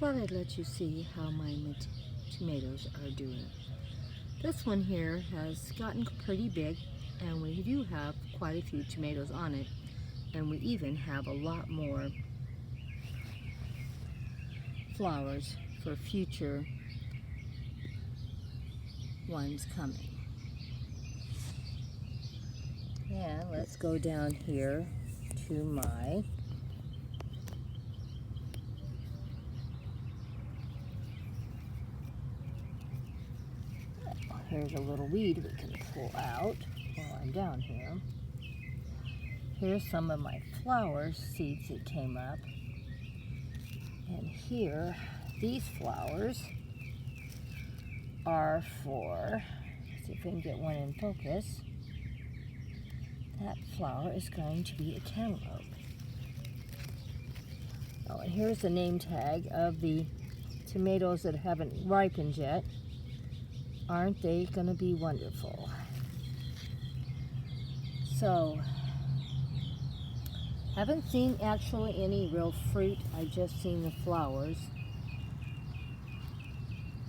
thought I'd let you see how my tomatoes are doing. This one here has gotten pretty big, and we do have quite a few tomatoes on it, and we even have a lot more flowers for future ones coming. And let's go down here to my here's a little weed we can pull out while I'm down here. Here's some of my flower seeds that came up. And here, these flowers are for, let's see if we can get one in focus. That flower is going to be a cantaloupe. Oh, and here's the name tag of the tomatoes that haven't ripened yet. Aren't they going to be wonderful? So, haven't seen actually any real fruit. I just seen the flowers.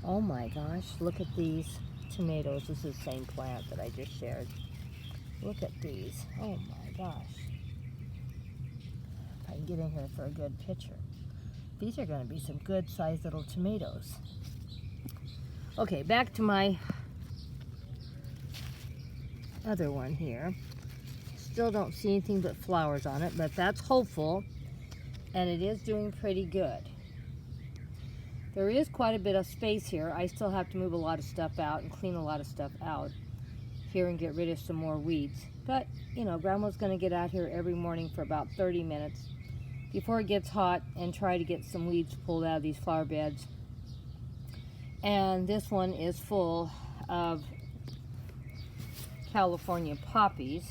Oh my gosh, look at these tomatoes. This is the same plant that I just shared. Look at these. Oh my gosh. If I can get in here for a good picture. These are going to be some good sized little tomatoes. Okay, back to my other one here. Still don't see anything but flowers on it, but that's hopeful, and it is doing pretty good. There is quite a bit of space here. I still have to move a lot of stuff out and clean a lot of stuff out here and get rid of some more weeds. But, you know, Grandma's going to get out here every morning for about 30 minutes before it gets hot and try to get some weeds pulled out of these flower beds. And this one is full of California poppies.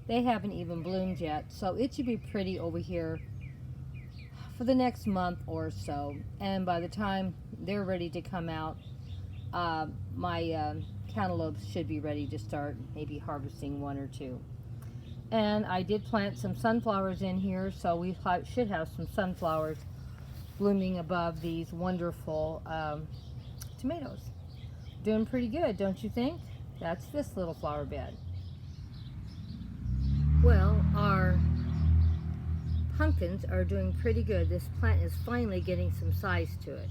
They haven't even bloomed yet, so it should be pretty over here for the next month or so. And by the time they're ready to come out, my cantaloupes should be ready to start maybe harvesting one or two. And I did plant some sunflowers in here, so we should have some sunflowers blooming above these wonderful tomatoes. Doing pretty good, don't you think? That's this little flower bed. Well, our pumpkins are doing pretty good. This plant is finally getting some size to it.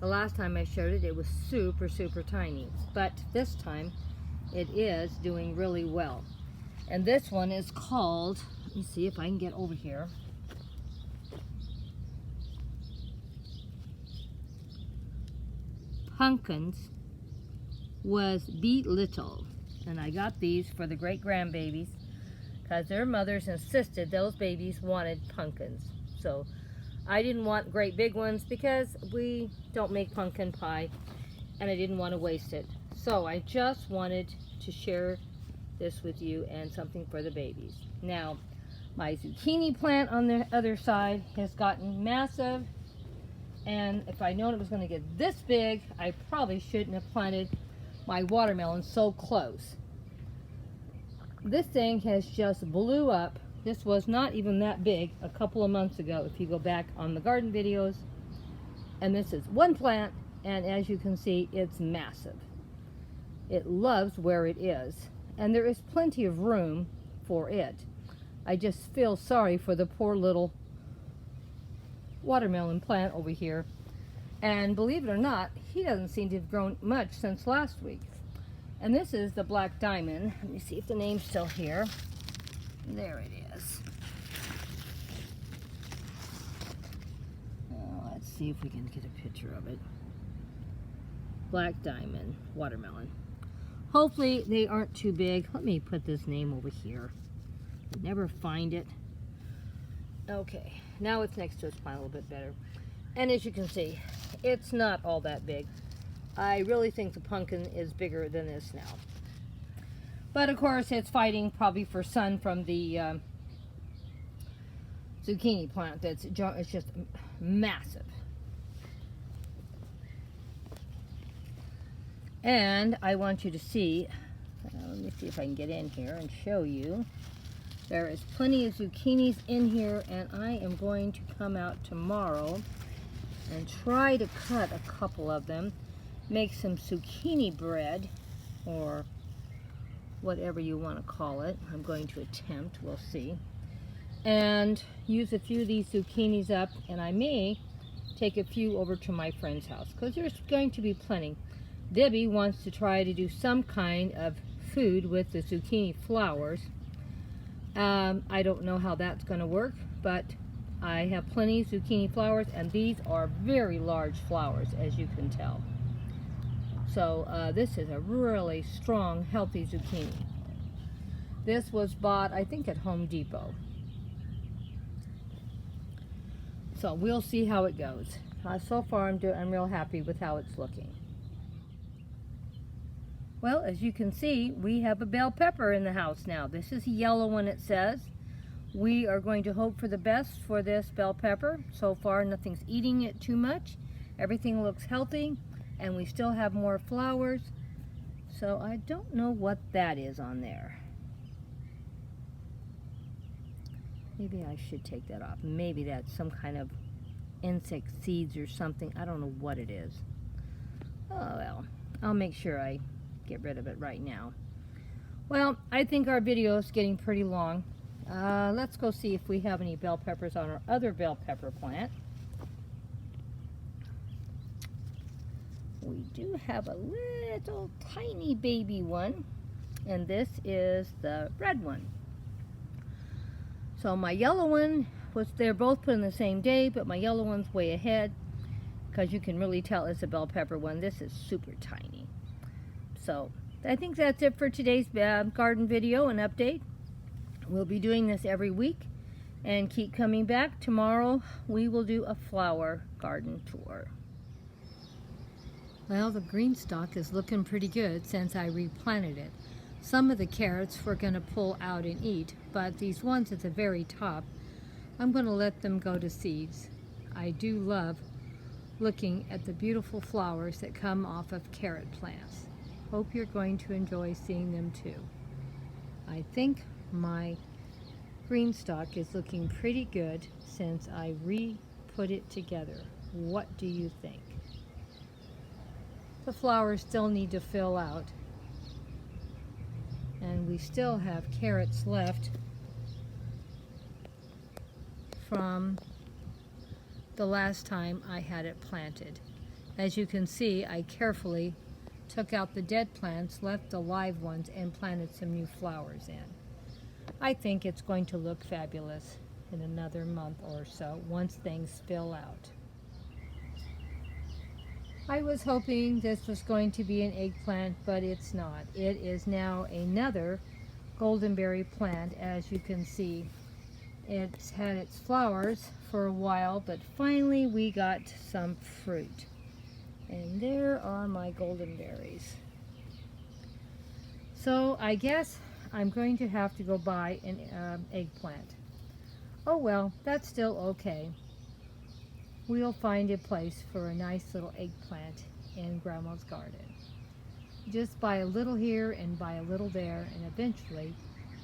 The last time I showed it, it was super tiny, but this time it is doing really well. And this one is called, let me see if I can get over here. Pumpkins was Beat Little, and I got these for the great grandbabies because their mothers insisted those babies wanted pumpkins. So I didn't want great big ones because we don't make pumpkin pie, and I didn't want to waste it. So I just wanted to share this with you and something for the babies. Now, my zucchini plant on the other side has gotten massive, and if I'd known it was going to get this big, I probably shouldn't have planted my watermelon so close. This thing has just blew up. This was not even that big a couple of months ago if you go back on the garden videos. And this is one plant, and as you can see, it's massive. It loves where it is, and there is plenty of room for it. I just feel sorry for the poor little watermelon plant over here. And believe it or not, he doesn't seem to have grown much since last week. And this is the black diamond. Let me see if the name's still here. There it is. Let's see if we can get a picture of it. Black diamond watermelon. Hopefully they aren't too big. Let me put this name over here. Never find it. Okay, now it's next to its plant a little bit better. And as you can see, it's not all that big. I really think the pumpkin is bigger than this now. But of course, it's fighting probably for sun from the zucchini plant. It's just massive. And I want you to see, let me see if I can get in here and show you There is plenty of zucchinis in here, and I am going to come out tomorrow and try to cut a couple of them, make some zucchini bread, or whatever you want to call it. I'm going to attempt, we'll see. And use a few of these zucchinis up, and I may take a few over to my friend's house, because there's going to be plenty. Debbie wants to try to do some kind of food with the zucchini flowers. I don't know how that's going to work, but I have plenty of zucchini flowers, and these are very large flowers, as you can tell. So this is a really strong, healthy zucchini. This was bought, I think, at Home Depot. So we'll see how it goes. So far, I'm real happy with how it's looking. Well, as you can see, we have a bell pepper in the house now. This is a yellow one, it says. We are going to hope for the best for this bell pepper. So far, nothing's eating it too much. Everything looks healthy, and we still have more flowers. So I don't know what that is on there. Maybe I should take that off. Maybe that's some kind of insect seeds or something. I don't know what it is. Oh well, I'll make sure I get rid of it right now. Well, I think our video is getting pretty long. Let's go see if we have any bell peppers on our other bell pepper plant. We do have a little tiny baby one, and this is the red one. So my yellow one they're both put in the same day, but my yellow one's way ahead, because you can really tell it's a bell pepper one. This is super tiny. So I think that's it for today's garden video and update. We'll be doing this every week, and keep coming back. Tomorrow we will do a flower garden tour. Well, the green stalk is looking pretty good since I replanted it. Some of the carrots we're going to pull out and eat, but these ones at the very top, I'm going to let them go to seeds. I do love looking at the beautiful flowers that come off of carrot plants. Hope you're going to enjoy seeing them too. I think my green stalk is looking pretty good since I re-put it together. What do you think? The flowers still need to fill out, and we still have carrots left from the last time I had it planted. As you can see, I carefully took out the dead plants, left the live ones, and planted some new flowers in. I think it's going to look fabulous in another month or so once things fill out. I was hoping this was going to be an eggplant, but it's not. It is now another goldenberry plant, as you can see. It's had its flowers for a while, but finally we got some fruit. And there are my goldenberries. So I guess I'm going to have to go buy an eggplant. Oh well, that's still okay. We'll find a place for a nice little eggplant in Grandma's garden. Just buy a little here and buy a little there, and eventually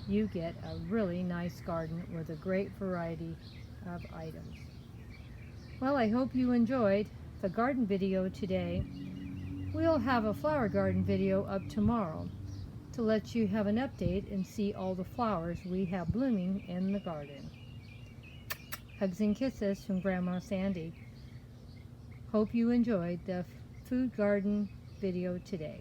you get a really nice garden with a great variety of items. Well, I hope you enjoyed the garden video today. We'll have a flower garden video up tomorrow to let you have an update and see all the flowers we have blooming in the garden. Hugs and kisses from Grandma Sandy. Hope you enjoyed the food garden video today.